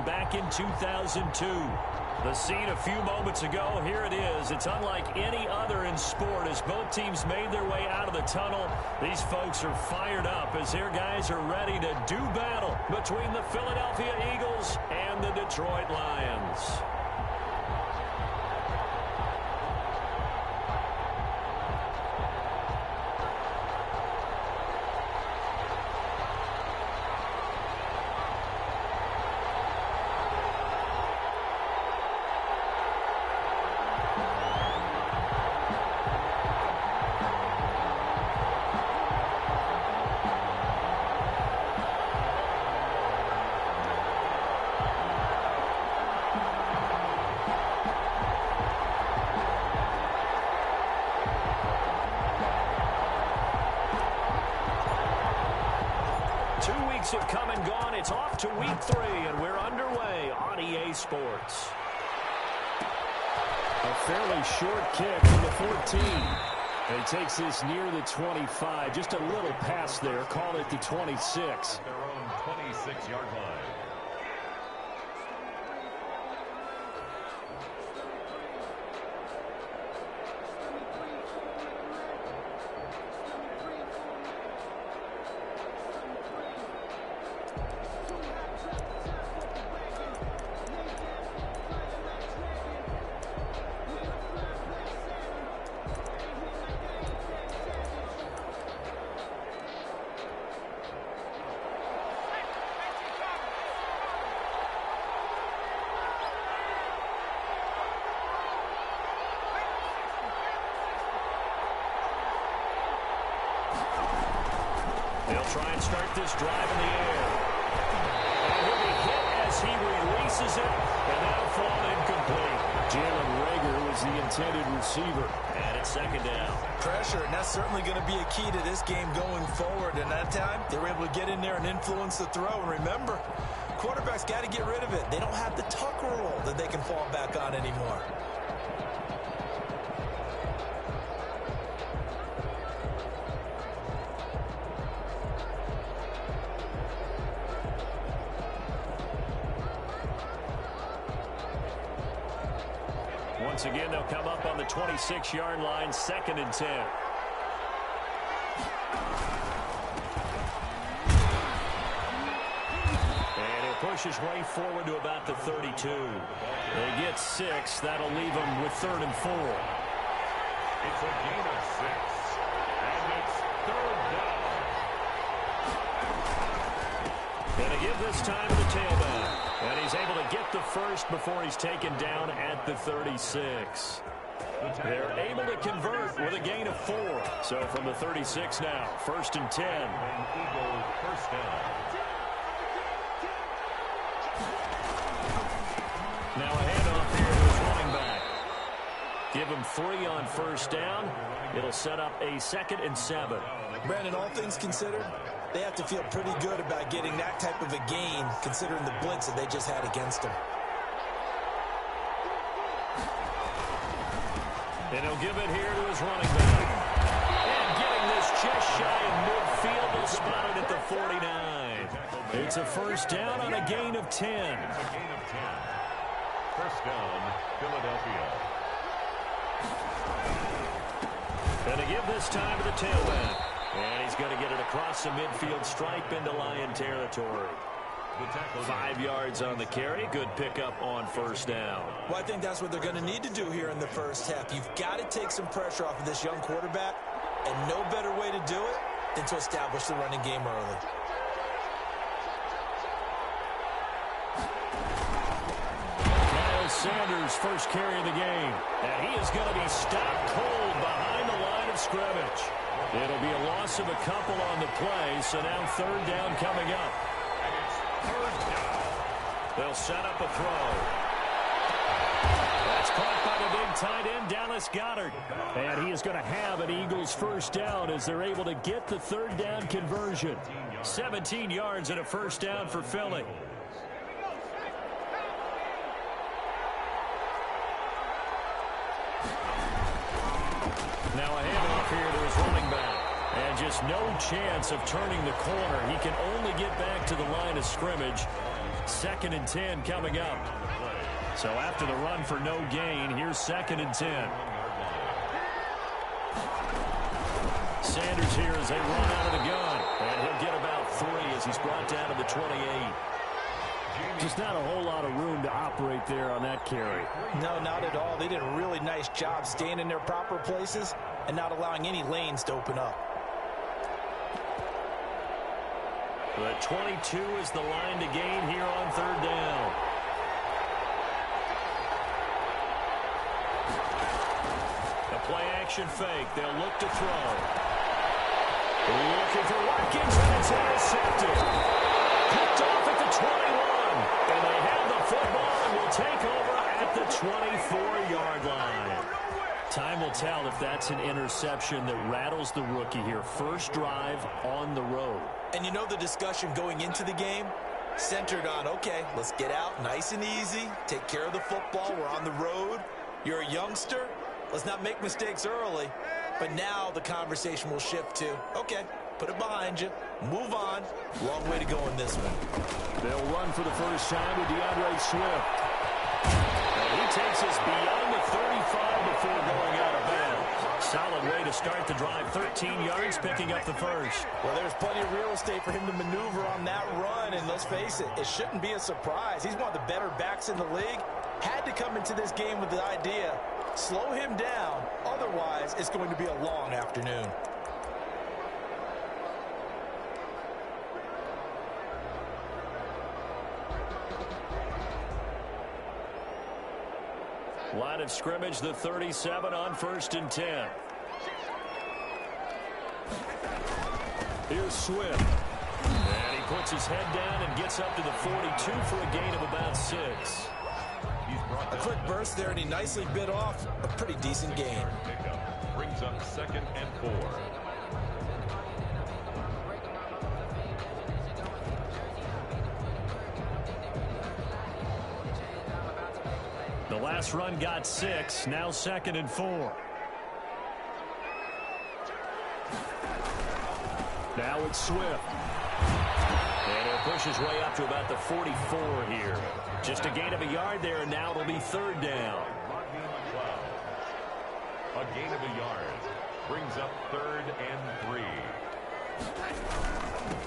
back in 2002. The scene a few moments ago, here it is. It's unlike any other in sport as both teams made their way out of the tunnel. These folks are fired up as their guys are ready to do battle between the Philadelphia Eagles and the Detroit Lions. Have come and gone. It's off to week 3, and we're underway on EA Sports. A fairly short kick from the 14. And he takes this near the 25. Just a little pass there. Call it the 26. Their own 26-yard line. They'll try and start this drive in the air. And he'll be hit as he releases it, and that'll fall incomplete. Jalen Reagor was the intended receiver. And it's second down. Pressure, and that's certainly going to be a key to this game going forward. And that time, they were able to get in there and influence the throw. And remember, quarterbacks got to get rid of it. They don't have the tuck rule that they can fall back on anymore. Once again, they'll come up on the 26-yard line, 2nd and 10. And he'll push his way forward to about the 32. They get 6. That'll leave them with 3rd and 4. It's a gain of 6. And it's 3rd down. And to give this time to the tailback. And he's able to get the first before he's taken down at the 36. They're able to convert with a gain of 4. So from the 36 now, 1st and 10. And Eagles first down. Now a handoff here to his running back. Give him 3 on 1st down. It'll set up a 2nd and 7. Brandon, all things considered, they have to feel pretty good about getting that type of a gain, considering the blitz that they just had against them. And he'll give it here to his running back. And getting this just shy of midfield, they'll spot it at the 49. It's a 1st down on a gain of 10. It's a gain of 10. 1st down, Philadelphia. And to give this time to the tailback. And he's going to get it across the midfield stripe into Lion territory. 5 yards on the carry. Good pickup on 1st down. Well, I think that's what they're going to need to do here in the first half. You've got to take some pressure off of this young quarterback, and no better way to do it than to establish the running game early. Miles Sanders, first carry of the game. And he is going to be stopped cold behind the line of scrimmage. It'll be a loss of a couple on the play, so now 3rd down coming up. And it's 3rd down. They'll set up a throw. That's caught by the big tight end, Dallas Goedert. And he is going to have an Eagles 1st down as they're able to get the 3rd down conversion. 17 yards and a 1st down for Philly. Now a handoff here to his running back. And just no chance of turning the corner. He can only get back to the line of scrimmage. 2nd and 10 coming up. So after the run for no gain, here's 2nd and 10. Sanders here as they run out of the gun. And he'll get about 3 as he's brought down to the 28. Just not a whole lot of room to operate there on that carry. No, not at all. They did a really nice job staying in their proper places and not allowing any lanes to open up. The 22 is the line to gain here on 3rd down. The play action fake. They'll look to throw. Looking for Watkins, and it's intercepted. Picked off at the 21. And they have the football and will take over at the 24-yard line. Time will tell if that's an interception that rattles the rookie here. First drive on the road. And you know the discussion going into the game? Centered on, okay, let's get out nice and easy, take care of the football, we're on the road. You're a youngster, let's not make mistakes early. But now the conversation will shift to, okay, put it behind you, move on. Long way to go in this one. They'll run for the first time with DeAndre Swift. And he takes us beyond the 35 before going out of bounds. Solid way to start the drive. 13 yards, picking up the first. Well, there's plenty of real estate for him to maneuver on that run, and let's face it, it shouldn't be a surprise. He's one of the better backs in the league. Had to come into this game with the idea, slow him down, otherwise it's going to be a long afternoon. Line of scrimmage, the 37 on 1st and 10. Here's Swift. And he puts his head down and gets up to the 42 for a gain of about 6. A quick burst there, and he nicely bit off a pretty decent gain. Brings up 2nd and 4. The last run got 6. Now 2nd and 4. Now it's Swift. And he'll push his way up to about the 44 here. Just a gain of a yard there, and now it'll be 3rd down. A gain of a yard. Brings up 3rd and 3.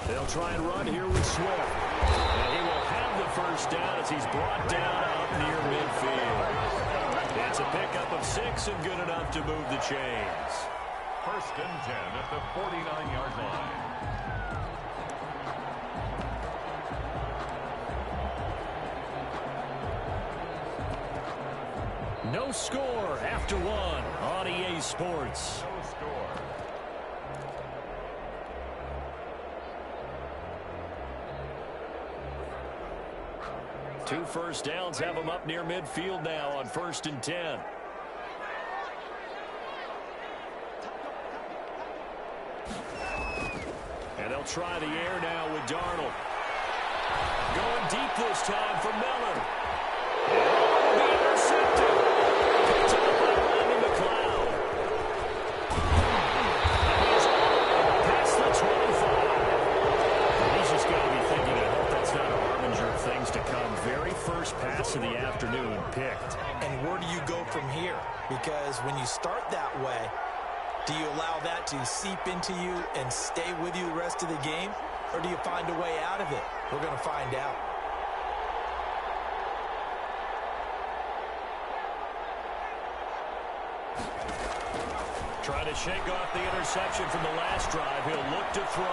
They'll try and run here with Swift. And he will have the first down as he's brought down out near midfield. It's a pickup of 6 and good enough to move the chains. 1st and 10 at the 49-yard line. No score after 1 on EA Sports. No score. Two first downs have them up near midfield now on 1st and 10. And they'll try the air now with Darnold. Going deep this time for Miller. Oh, intercepted. Picked up by Randy McLeod. He's past the 25. He's just got to be thinking, I hope that's not a harbinger of things to come. Very first pass of the afternoon picked. And where do you go from here? Because when you start that way, do you allow that to seep into you and stay with you the rest of the game? Or do you find a way out of it? We're going to find out. Trying to shake off the interception from the last drive. He'll look to throw.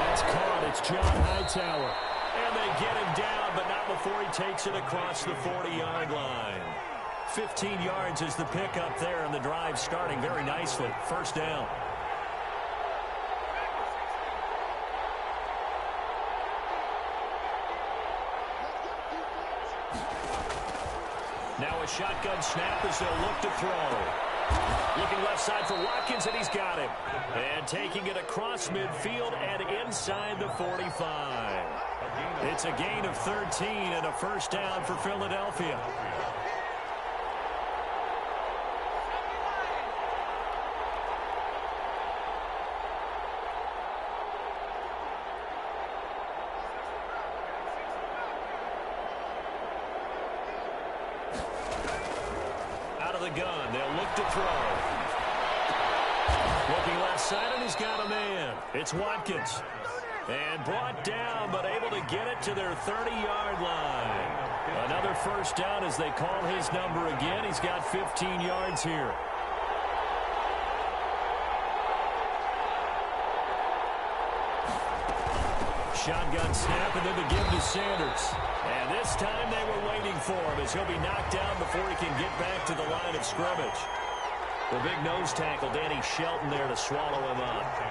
That's caught. It's John Hightower. And they get him down, but not before he takes it across the 40-yard line. 15 yards is the pickup there, and the drive starting very nicely. First down. Now a shotgun snap as they'll look to throw. Looking left side for Watkins, and he's got him. And taking it across midfield and inside the 45. It's a gain of 13 and a first down for Philadelphia. of the gun. They'll look to throw. Looking left side, and he's got a man. It's Watkins. And brought down, but able to get it to their 30-yard line. Another first down as they call his number again. He's got 15 yards here. Shotgun snap, and then the give to Sanders. And this time they were waiting for him as he'll be knocked down before he can get back to the line of scrimmage. The big nose tackle, Danny Shelton, there to swallow him up.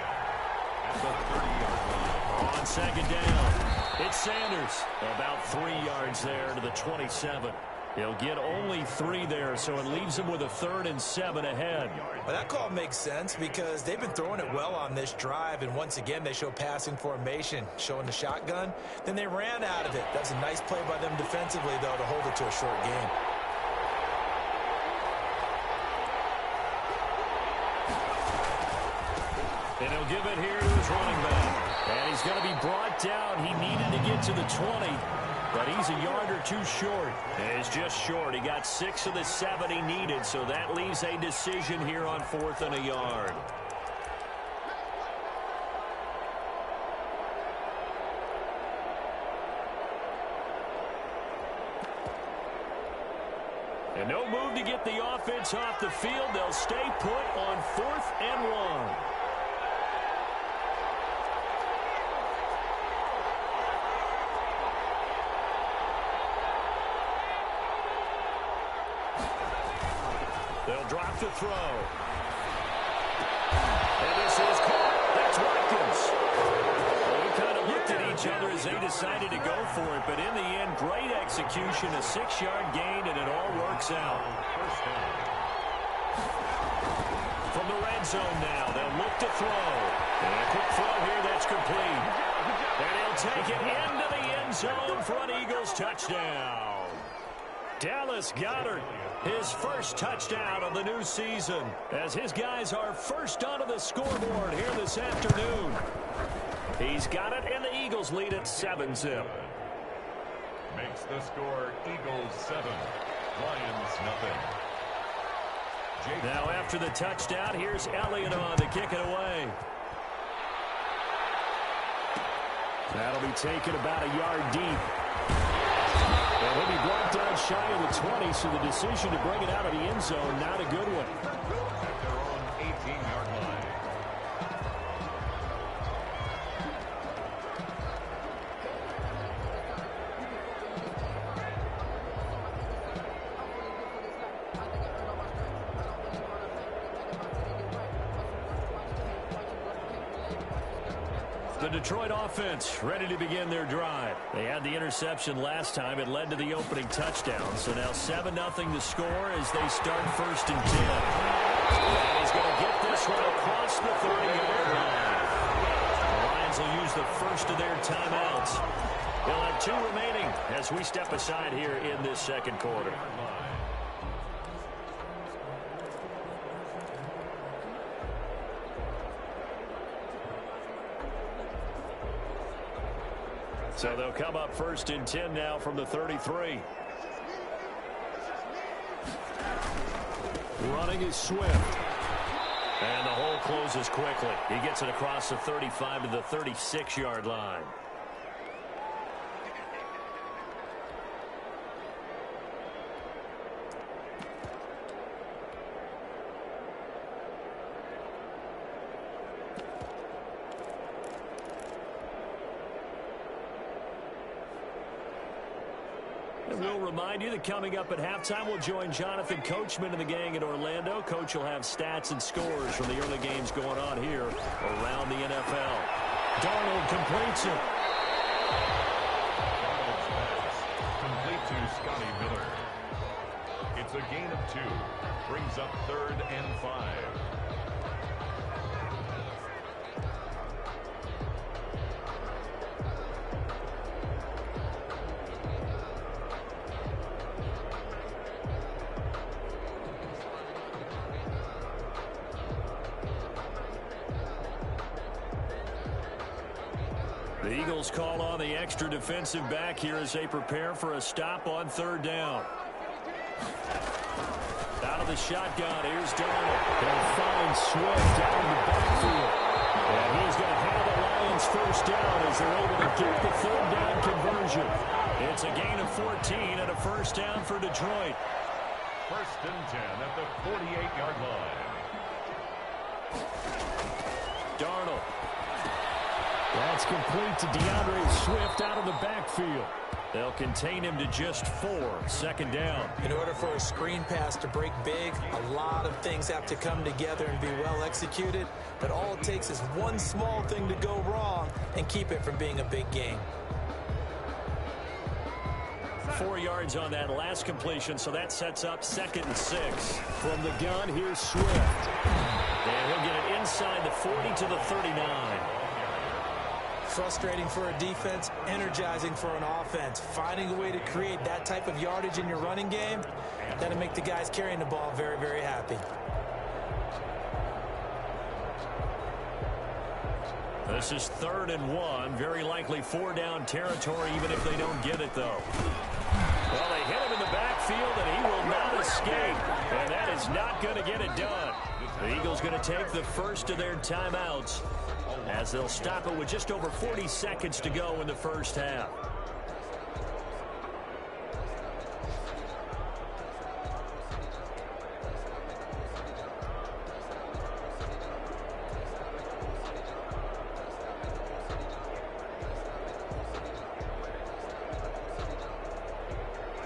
At the 30-yard line. On second down, it's Sanders. About 3 yards there to the 27. He'll get only 3 there, so it leaves him with a 3rd and 7 ahead. Well, that call makes sense because they've been throwing it well on this drive, and once again they show passing formation, showing the shotgun. Then they ran out of it. That was a nice play by them defensively, though, to hold it to a short game. And he'll give it here to his running back. And he's going to be brought down. He needed to get to the 20. But he's a yard or 2 short. He's just short. He got 6 of the 7 he needed, so that leaves a decision here on 4th and a yard. And no move to get the offense off the field. They'll stay put on 4th and 1. They'll drop the throw. And this is caught. That's Watkins. Well, we kind of looked at each other as they decided to go for it, but in the end, great execution, a 6-yard gain, and it all works out. From the red zone now, they'll look to throw. And a quick throw here that's complete. And he'll take it into the end zone for an Eagles touchdown. Dallas Goedert, his first touchdown of the new season, as his guys are first onto the scoreboard here this afternoon. He's got it, and the Eagles lead at 7-0. Makes the score Eagles 7, Lions nothing. Now after the touchdown, here's Elliott on to kick it away. That'll be taken about a yard deep. And he'll be brought down shy of the 20, so the decision to bring it out of the end zone, not a good one. At their own 18-yard line. The Detroit offense ready to begin their drive. They had the interception last time. It led to the opening touchdown. So now 7-0 to score as they start 1st and 10. And he's going to get this one across the 30-yard line. The Lions will use the first of their timeouts. They'll have 2 remaining as we step aside here in this second quarter. So they'll come up 1st and 10 now from the 33. Running is Swift. And the hole closes quickly. He gets it across the 35 to the 36-yard line. And we'll remind you that coming up at halftime, we'll join Jonathan Coachman and the gang in Orlando. Coach will have stats and scores from the early games going on here around the NFL. Darnold completes it. Darnold's pass, complete to Scotty Miller. It's a gain of 2. Brings up 3rd and 5. The Eagles call on the extra defensive back here as they prepare for a stop on 3rd down. Out of the shotgun, here's Darnold. They'll find Swift out in the backfield. And he's going to have the Lions first down as they're able to get the third down conversion. It's a gain of 14 and a first down for Detroit. First and 10 at the 48-yard line. Darnold. That's complete to DeAndre Swift out of the backfield. They'll contain him to just 4. Second down. In order for a screen pass to break big, a lot of things have to come together and be well executed. But all it takes is one small thing to go wrong and keep it from being a big game. 4 yards on that last completion, so that sets up 2nd and 6. From the gun, here's Swift. And he'll get it inside the 40 to the 39. Frustrating for a defense, energizing for an offense. Finding a way to create that type of yardage in your running game, that'll make the guys carrying the ball very, very happy. This is 3rd and 1. Very likely 4-down territory, even if they don't get it, though. Well, they hit him in the backfield, and he will not escape. And that is not going to get it done. The Eagles going to take the first of their timeouts as they'll stop it with just over 40 seconds to go in the first half.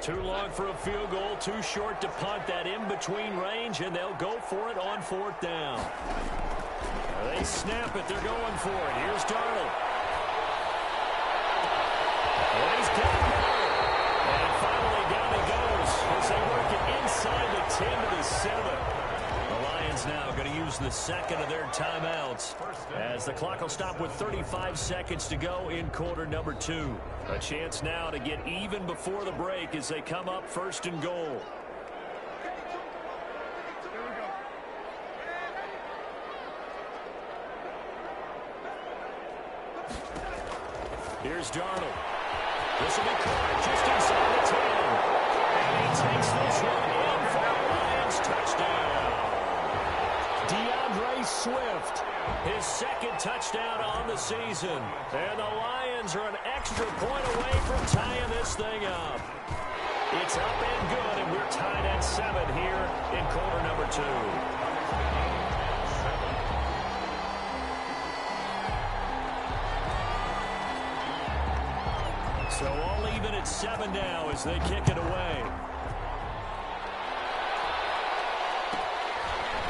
Too long for a field goal, too short to punt. That in-between range, and they'll go for it on 4th down. They snap it. They're going for it. Here's Darnold. And he's got it. And finally down he goes as they work it inside the 10 to the 7. The Lions now going to use the second of their timeouts as the clock will stop with 35 seconds to go in quarter number 2. A chance now to get even before the break as they come up 1st and goal. Here's Darnold. This will be caught just inside the 10. And he takes this one in for a Lions touchdown. DeAndre Swift, his 2nd touchdown on the season. And the Lions are an extra point away from tying this thing up. It's up and good, and we're tied at 7 here in quarter number 2. So all even at 7 now as they kick it away.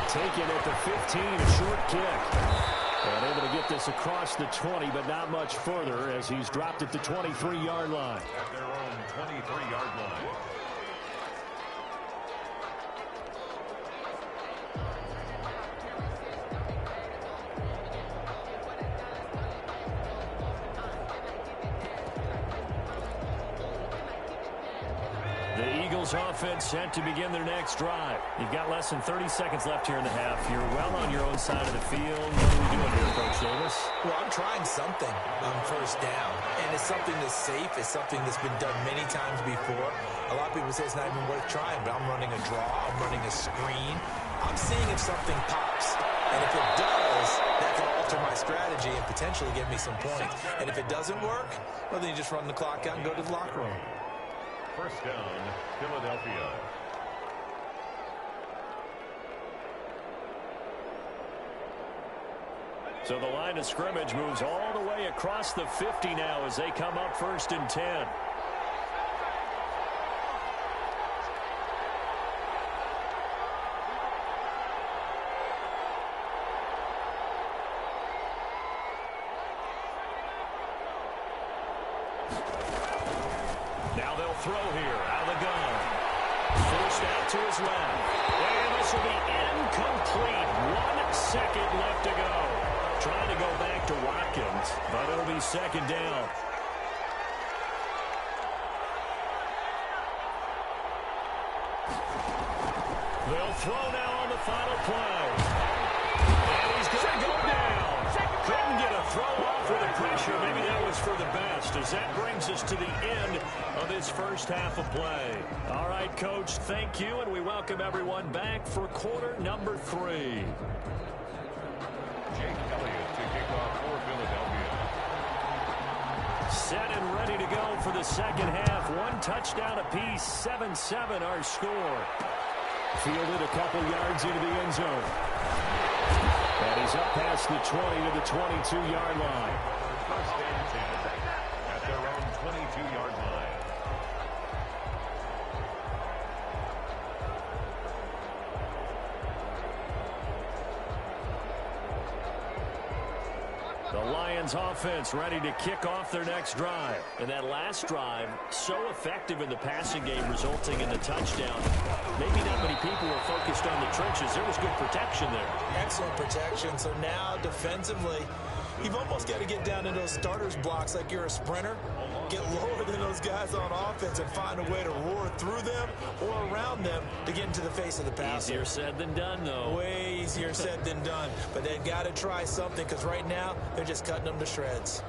Taken at the 15, a short kick. And able to get this across the 20, but not much further as he's dropped at the 23-yard line. At their own 23-yard line. Offense set to begin their next drive. You've got less than 30 seconds left here in the half. You're well on your own side of the field. What are we doing here, Coach Davis? Well, I'm trying something on 1st down, and it's something that's safe. It's something that's been done many times before. A lot of people say it's not even worth trying, but I'm running a draw. I'm running a screen. I'm seeing if something pops, and if it does, that can alter my strategy and potentially give me some points. And if it doesn't work, well, then you just run the clock out and go to the locker room. First down, Philadelphia. So the line of scrimmage moves all the way across the 50 now as they come up 1st and 10. Now they'll throw here out of the gun. Forced out to his left. And this will be incomplete. 1 second left to go. Trying to go back to Watkins, but it'll be 2nd down. They'll throw now on the final play. And he's going to go down. Couldn't get a throw off with the pressure. Maybe that was for the best, as that brings us to the end of this first half of play. All right, Coach, thank you, and we welcome everyone back for quarter number 3. Jake Elliott to kick off for Philadelphia. Set and ready to go for the second half. 1 touchdown apiece, 7-7 our score. Fielded a couple yards into the end zone. And he's up past the 20 to the 22-yard line. First and 10 at their own 22-yard line. The Lions offense ready to kick off their next drive. And that last drive, so effective in the passing game, resulting in the touchdown. Maybe not many people were focused on the trenches. There was good protection there. Excellent protection. So now, defensively, you've almost got to get down in those starters blocks like you're a sprinter. Get lower than those guys on offense and find a way to roar through them or around them to get into the face of the passer. Easier said than done, though. Way easier said than done. But they've got to try something, because right now they're just cutting them to shreds.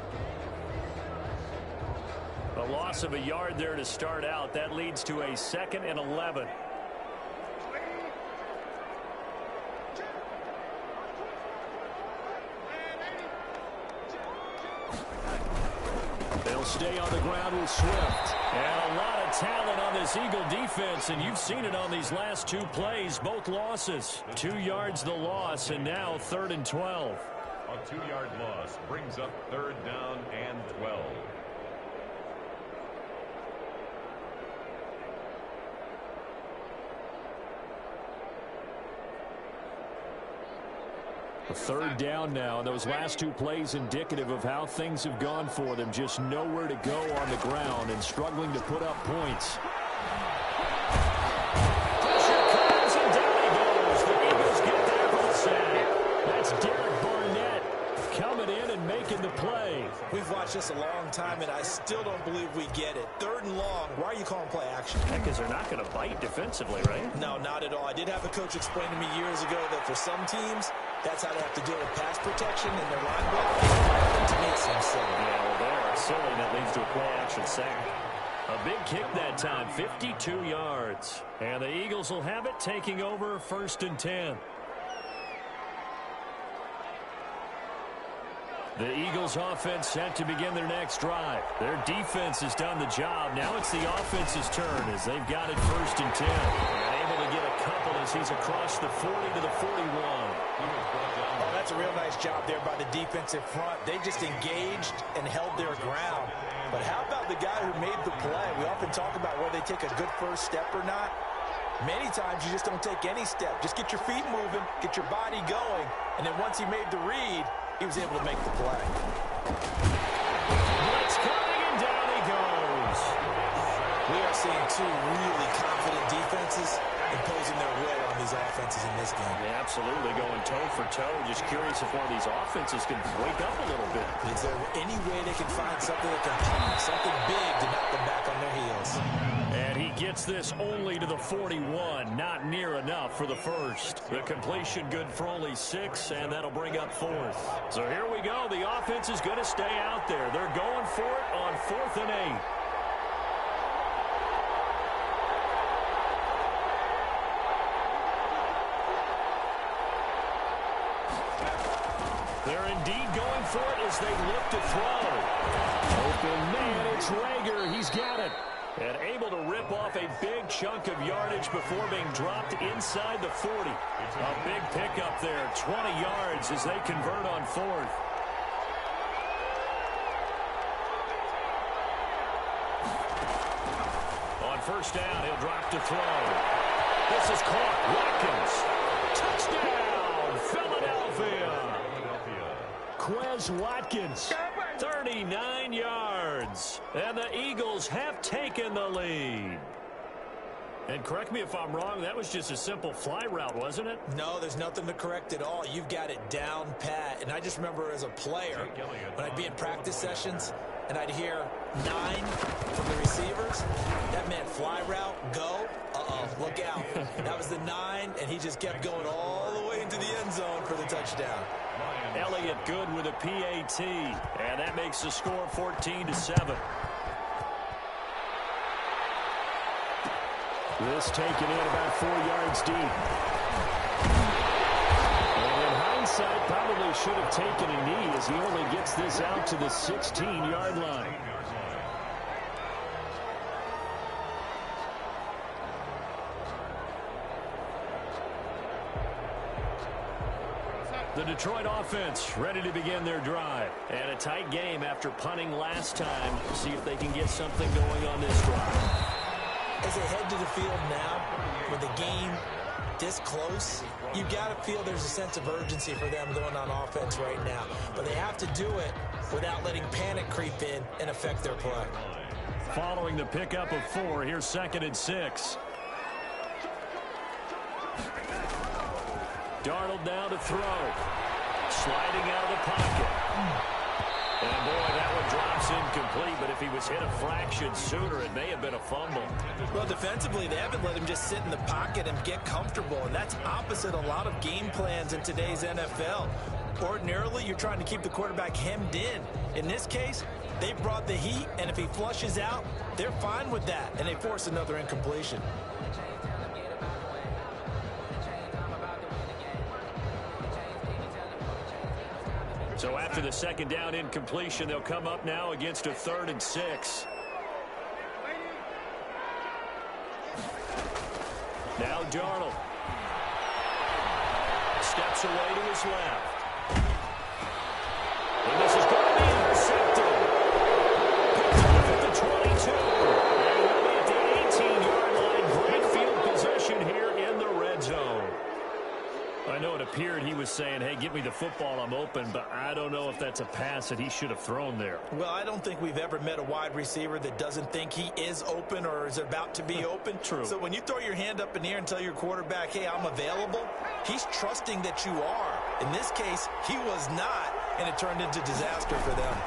A loss of a yard there to start out. That leads to a 2nd and 11. They'll stay on the ground with Swift. And a lot of talent on this Eagle defense, and you've seen it on these last 2 plays, both losses. 2 yards the loss, and now 3rd and 12. A 2-yard loss brings up 3rd down and 12. A 3rd down now, and those last 2 plays indicative of how things have gone for them. Just nowhere to go on the ground and struggling to put up points. Pressure comes, and down he goes. The Eagles get there for the sack. That's Derek Barnett coming in and making the play. We've watched this a long time, and I still don't believe we get it. 3rd and long. Why are you calling play action? Because they're not going to bite defensively, right? No, not at all. I did have a coach explain to me years ago that for some teams, that's how they have to deal with pass protection and their line blocking. To me, it seems silly. Yeah, well, they are silly, and that leads to a play-action sack. A big kick that time, 52 yards. And the Eagles will have it, taking over 1st and 10. The Eagles offense set to begin their next drive. Their defense has done the job. Now it's the offense's turn as they've got it 1st and 10. And able to get a couple as he's across the 40 to the 41. Oh, that's a real nice job there by the defensive front. They just engaged and held their ground. But how about the guy who made the play? We often talk about whether they take a good first step or not. Many times you just don't take any step. Just get your feet moving, get your body going, and then once he made the read, he was able to make the play. Blitz coming, and down he goes. We are seeing 2 really confident defenses imposing their will on these offenses in this game. Yeah, absolutely, going toe for toe. Just curious if one of these offenses can wake up a little bit. Is there any way they can find something that can pop, something big to knock them back on their heels? And he gets this only to the 41. Not near enough for the first. The completion good for only 6, and that'll bring up 4th. So here we go. The offense is going to stay out there. They're going for it on 4th and 8. They're indeed going for it as they look to throw. Open man, it's Rager. He's got it. And able to rip off a big chunk of yardage before being dropped inside the 40. A big pickup there, 20 yards as they convert on 4th. On 1st down, he'll drop to throw. This is caught. Watkins. Touchdown, Philadelphia. Quez Watkins, 39 yards. And the Eagles have taken the lead. And correct me if I'm wrong, that was just a simple fly route, wasn't it? No, there's nothing to correct at all. You've got it down pat. And I just remember as a player, when I'd be in practice sessions, and I'd hear 9 from the receivers, that meant fly route, go, look out. That was the 9, and he just kept going all the way into the end zone for the touchdown. Elliott good with a PAT. And that makes the score 14-7. This taken in about 4 yards deep. And in hindsight, probably should have taken a knee as he only gets this out to the 16-yard line. The Detroit offense ready to begin their drive. And a tight game after punting last time. See if they can get something going on this drive. As they head to the field now, with the game this close, you've got to feel there's a sense of urgency for them going on offense right now. But they have to do it without letting panic creep in and affect their play. Following the pickup of 4, here's 2nd and 6. Darnold now to throw. Sliding out of the pocket. And boy, that one drops incomplete, but if he was hit a fraction sooner, it may have been a fumble. Well, defensively, they haven't let him just sit in the pocket and get comfortable, and that's opposite a lot of game plans in today's NFL. Ordinarily, you're trying to keep the quarterback hemmed in. In this case, they brought the heat, and if he flushes out, they're fine with that, and they force another incompletion. So after the 2nd down incompletion, they'll come up now against a 3rd and 6. Now Darnold. Steps away to his left. And this is going to be intercepted. Picked off at the 22. And we'll be at the 18-yard line. Great field possession here in the red zone. I know it appeared he was saying, hey, give me the football, I'm open, but I don't know if that's a pass that he should have thrown there. Well, I don't think we've ever met a wide receiver that doesn't think he is open or is about to be open. True. So when you throw your hand up in the air and tell your quarterback, hey, I'm available, he's trusting that you are. In this case, he was not, and it turned into disaster for them.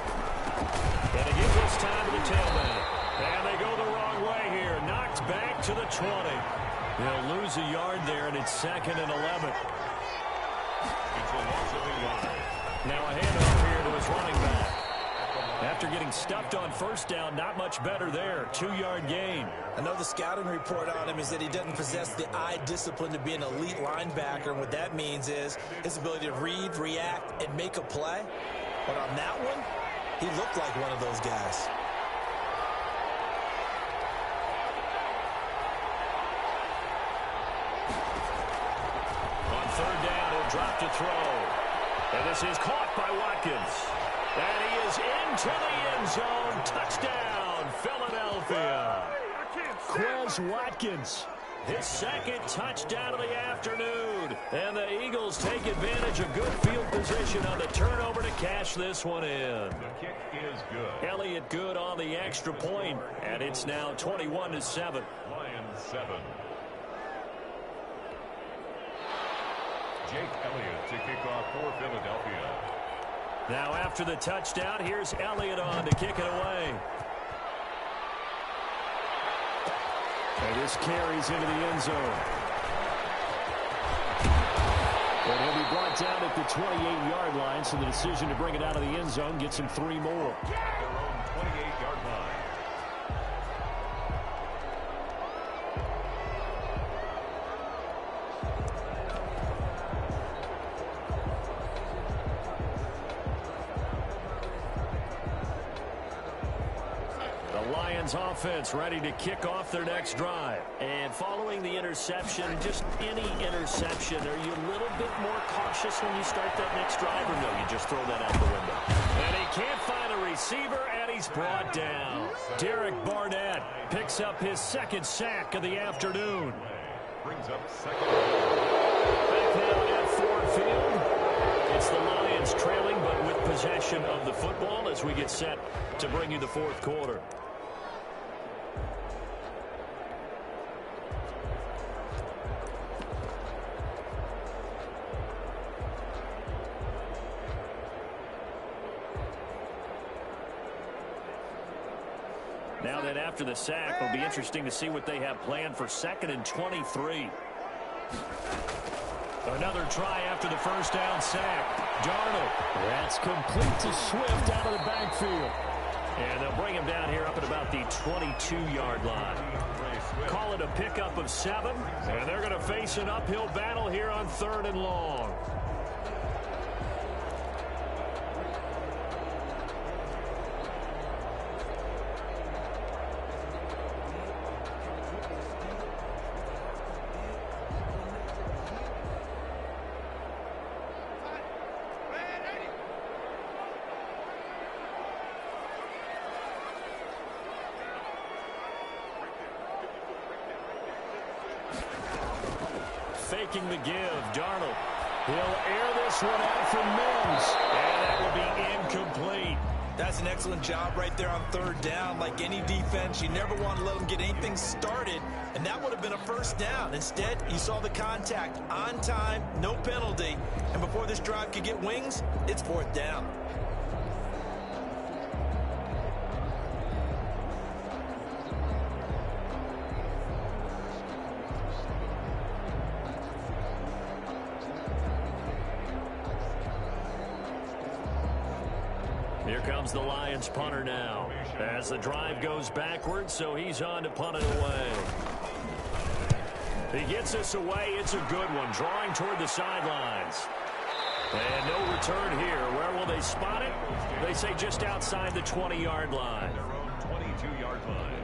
And they give this time to the tailback. And they go the wrong way here. Knocked back to the 20. They'll lose a yard there, and it's 2nd and 11. Now a handoff here to his running back. After getting stuffed on 1st down, not much better there. 2-yard gain. I know the scouting report on him is that he doesn't possess the eye discipline to be an elite linebacker. And what that means is his ability to read, react, and make a play. But on that one, he looked like one of those guys. On 3rd down, he'll drop to throw. And this is caught by Watkins. And he is into the end zone. Touchdown, Philadelphia. Quez Watkins, his 2nd touchdown of the afternoon. And the Eagles take advantage of good field position on the turnover to cash this one in. The kick is good. Elliott good on the extra point. And it's now 21-7. Lions 7. Jake Elliott to kick off for Philadelphia. Now after the touchdown, here's Elliott on to kick it away. And this carries into the end zone. And he'll be brought down at the 28-yard line, so the decision to bring it out of the end zone gets him 3 more. Their own 28-yard line. Offense ready to kick off their next drive. And following the interception, just any interception, are you a little bit more cautious when you start that next drive, or no, you just throw that out the window? And he can't find a receiver, and he's brought down. Derek Barnett picks up his 2nd sack of the afternoon. Brings up 2nd. Back now at Ford Field. It's the Lions trailing, but with possession of the football as we get set to bring you the 4th quarter. Now that after the sack, it'll be interesting to see what they have planned for 2nd and 23. Another try after the first down sack. Darnold. That's complete to Swift out of the backfield. And they'll bring him down here up at about the 22-yard line. Call it a pickup of 7. And they're going to face an uphill battle here on 3rd and long. Faking the give, Darnold. He'll air this one out for Mims. And that will be incomplete. That's an excellent job right there on 3rd down. Like any defense, you never want to let them get anything started, and that would have been a first down. Instead, you saw the contact on time, no penalty, and before this drive could get wings, it's 4th down. Here comes the Lions punter now as the drive goes backwards, so he's on to punt it away. He gets this away. It's a good one, drawing toward the sidelines. And no return here. Where will they spot it? They say just outside the 20-yard line. Their own 22-yard line.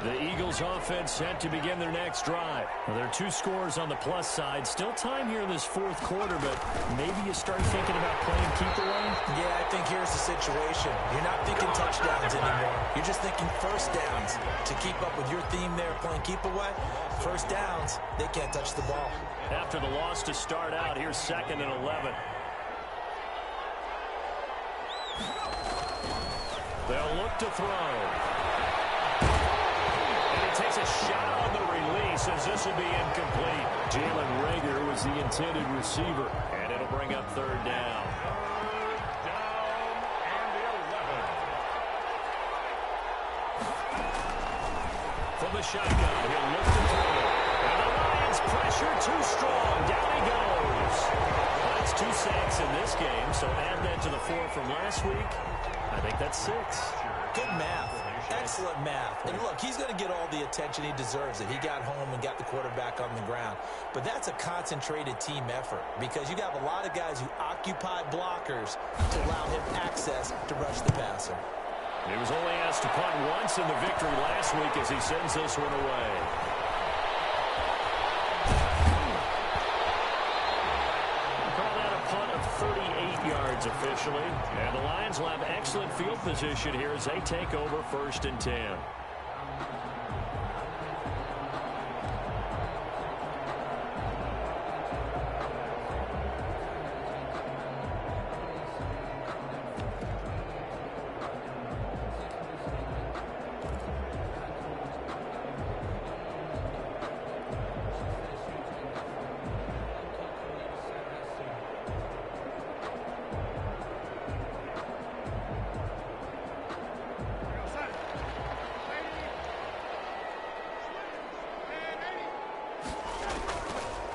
The Eagles offense set to begin their next drive. Well, there are 2 scores on the plus side. Still time here in this 4th quarter, but maybe you start thinking about playing keep away? Yeah, I think here's the situation. You're not thinking touchdowns anymore. You're just thinking first downs. To keep up with your theme there, playing keep away, first downs, they can't touch the ball. After the loss to start out, here's 2nd and 11. They'll look to throw. Takes a shot on the release as this will be incomplete. Jalen Reagor was the intended receiver, and it'll bring up 3rd down. Down and 11. From the shotgun, he'll look to throw. And the Lions pressure too strong. Down he goes. That's 2 sacks in this game, so add that to the 4 from last week. I think that's 6. Good math. Excellent math. And look, he's going to get all the attention he deserves. It. He got home and got the quarterback on the ground. But that's a concentrated team effort because you got a lot of guys who occupy blockers to allow him access to rush the passer. He was only asked to punt once in the victory last week as he sends this one away. Officially, and the Lions will have excellent field position here as they take over 1st and 10.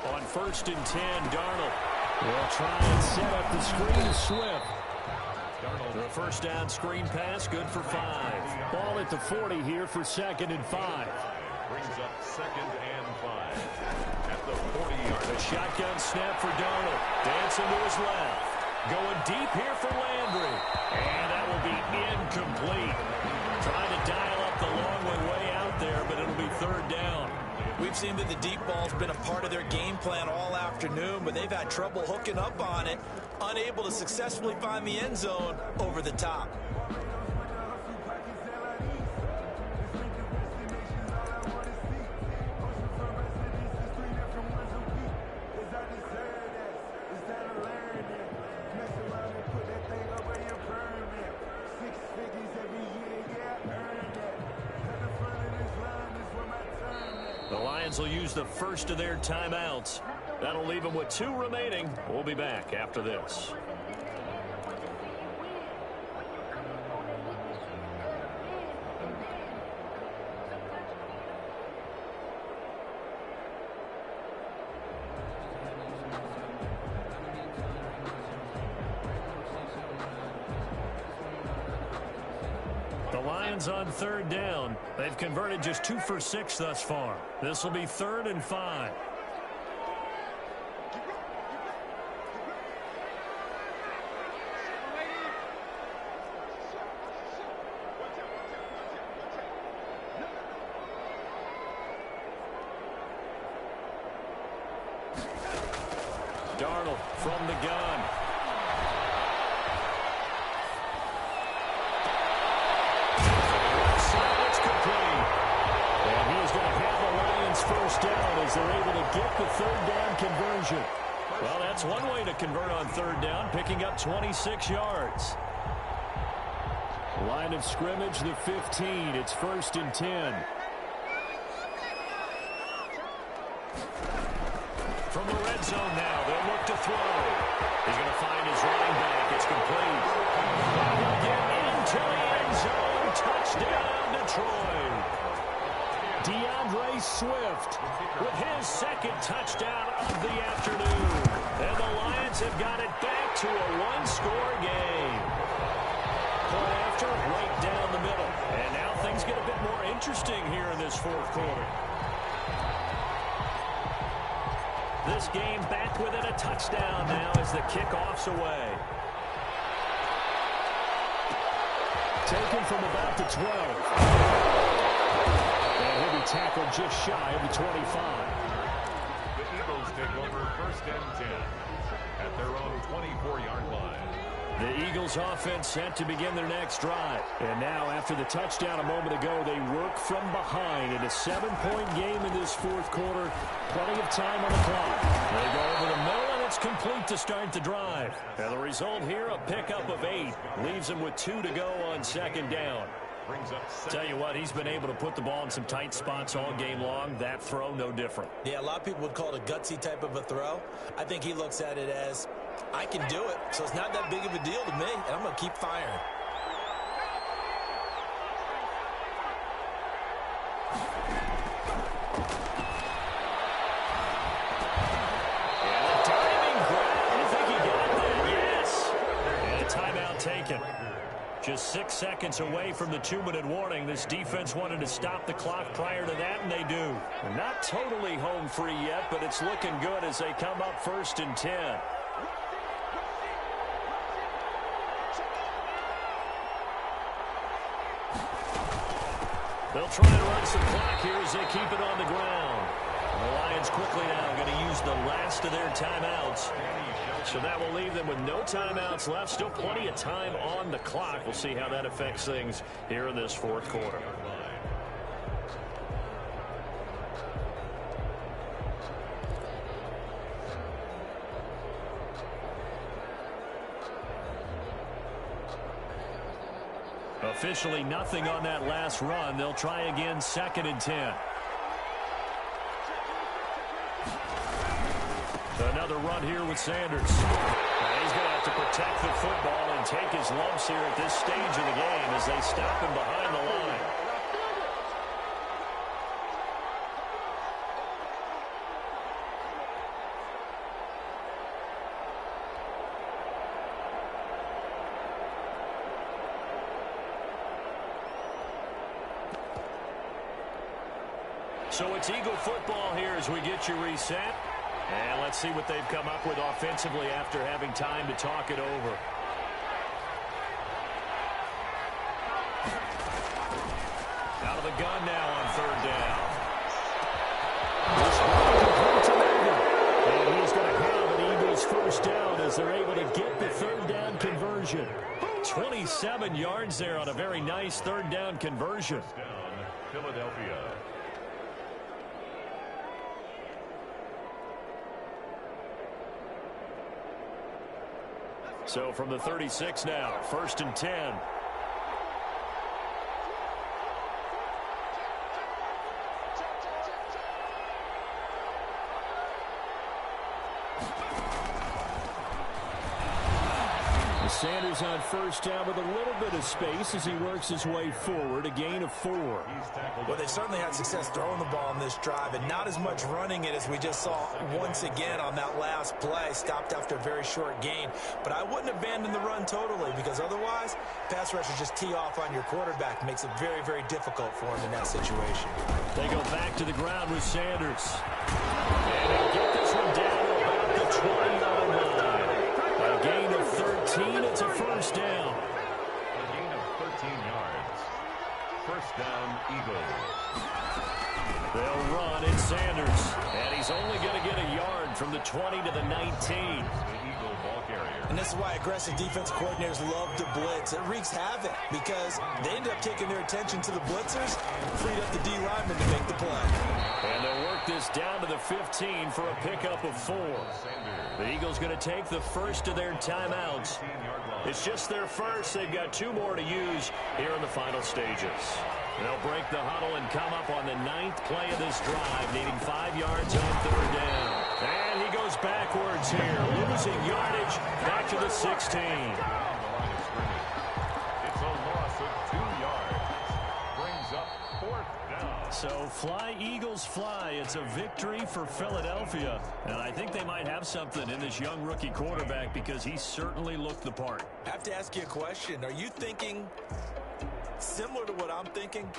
On 1st and 10, Darnold will try and set up the screen to Swift. The first down screen pass, good for 5. Ball at the 40 here for 2nd and 5. Brings up 2nd and 5. At the 40-yard line. The shotgun snap for Darnold. Dancing to his left. Going deep here for Landry. And that will be incomplete. Trying to dial up the long way out there, but it'll be 3rd down. We've seen that the deep ball's been a part of their game plan all afternoon, but they've had trouble hooking up on it, unable to successfully find the end zone over the top. The Lions will use the first of their timeouts. That'll leave them with 2 remaining. We'll be back after this. Lions on third down. They've converted just 2 for 6 thus far. This will be 3rd and 5. Darnold from the gun. It's complete. And he is going to have the Lions first down as they're able to get the third down conversion. Well, that's one way to convert on third down, picking up 26 yards. Line of scrimmage, the 15. It's 1st and 10. From the red zone now, they'll look to throw. He's going to find his running back. It's complete. He'll get into the end zone. Touchdown, Detroit. DeAndre Swift with his 2nd touchdown of the afternoon. And the Lions have got it back to a one-score game. Point after, right down the middle. And now things get a bit more interesting here in this 4th quarter. This game back within a touchdown now as the kickoff's away. Taken from about the 12. And he'll be tackled just shy of the 25. The Eagles take over 1st and 10 at their own 24-yard line. The Eagles offense set to begin their next drive. And now after the touchdown a moment ago, they work from behind in a 7-point game in this 4th quarter. Plenty of time on the clock. They go over the middle, and it's complete to start the drive. And the result here, a pickup of 8. Leaves them with 2 to go on 2nd down. Tell you what, he's been able to put the ball in some tight spots all game long. That throw, no different. Yeah, a lot of people would call it a gutsy type of a throw. I think he looks at it as, I can do it, so it's not that big of a deal to me, and I'm going to keep firing. And a diving grab. You think he got that? Yes. And a timeout taken. Just 6 seconds away from the 2-minute warning. This defense wanted to stop the clock prior to that, and they do. They're not totally home free yet, but it's looking good as they come up 1st and 10. They'll try to run some clock here as they keep it on the ground. The Lions quickly now going to use the last of their timeouts. So that will leave them with no timeouts left. Still plenty of time on the clock. We'll see how that affects things here in this 4th quarter. Officially nothing on that last run. They'll try again 2nd and 10. Another run here with Sanders. He's going to have to protect the football and take his lumps here at this stage of the game as they stop him behind the line. So it's Eagle football here as we get you reset. And let's see what they've come up with offensively after having time to talk it over. Out of the gun now on 3rd down. And he's going to have an Eagles first down as they're able to get the 3rd down conversion. 27 yards there on a very nice 3rd down conversion. Philadelphia. So from the 36 now, 1st and 10. Sanders on first down with a little bit of space as he works his way forward. A gain of 4. Well, they certainly had success throwing the ball in this drive, and not as much running it as we just saw once again on that last play. Stopped after a very short gain. But I wouldn't abandon the run totally, because otherwise, pass rushers just tee off on your quarterback. Makes it very, very difficult for him in that situation. They go back to the ground with Sanders. And they'll get this one down to about the 20-yard line. A gain of 13. It's a first down. A gain of 13 yards. First down, Eagles. They'll run. It's Sanders. And he's only going to get a yard from the 20 to the 19. The Eagle ball carrier. And this is why aggressive defense coordinators love to blitz. It wreaks havoc because they end up taking their attention to the blitzers, freed up the D lineman to make the play. And they'll work this down to the 15 for a pickup of 4. The Eagles going to take the first of their timeouts. It's just their first. They've got 2 more to use here in the final stages. They'll break the huddle and come up on the 9th play of this drive, needing 5 yards on 3rd down. And he goes backwards here, losing yardage back to the 16. It's a loss of 2 yards. Brings up 4th down. So fly, Eagles, fly. It's a victory for Philadelphia. And I think they might have something in this young rookie quarterback because he certainly looked the part. I have to ask you a question. Are you thinking similar to what I'm thinking?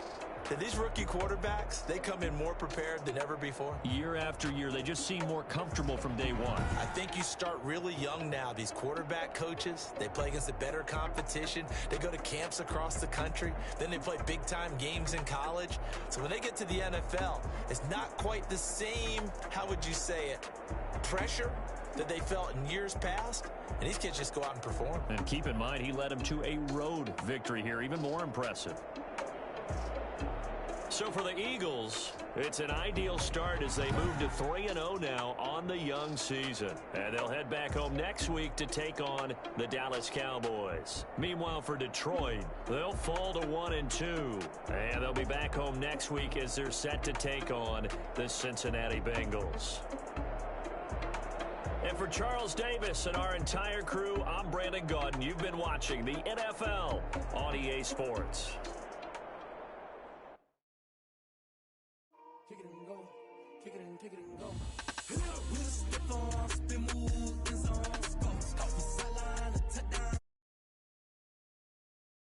That these rookie quarterbacks, they come in more prepared than ever before? Year after year, they just seem more comfortable from day one. I think you start really young now. These quarterback coaches, they play against a better competition. They go to camps across the country. Then they play big-time games in college. So when they get to the NFL, it's not quite the same, how would you say it, pressure that they felt in years past. And these kids just go out and perform. And keep in mind, he led them to a road victory here, even more impressive. So for the Eagles, it's an ideal start as they move to 3-0 now on the young season. And they'll head back home next week to take on the Dallas Cowboys. Meanwhile, for Detroit, they'll fall to 1-2. And they'll be back home next week as they're set to take on the Cincinnati Bengals. And for Charles Davis and our entire crew, I'm Brandon Gaudin. You've been watching the NFL on EA Sports. Kick it and go. Kick it and go. With a stiff on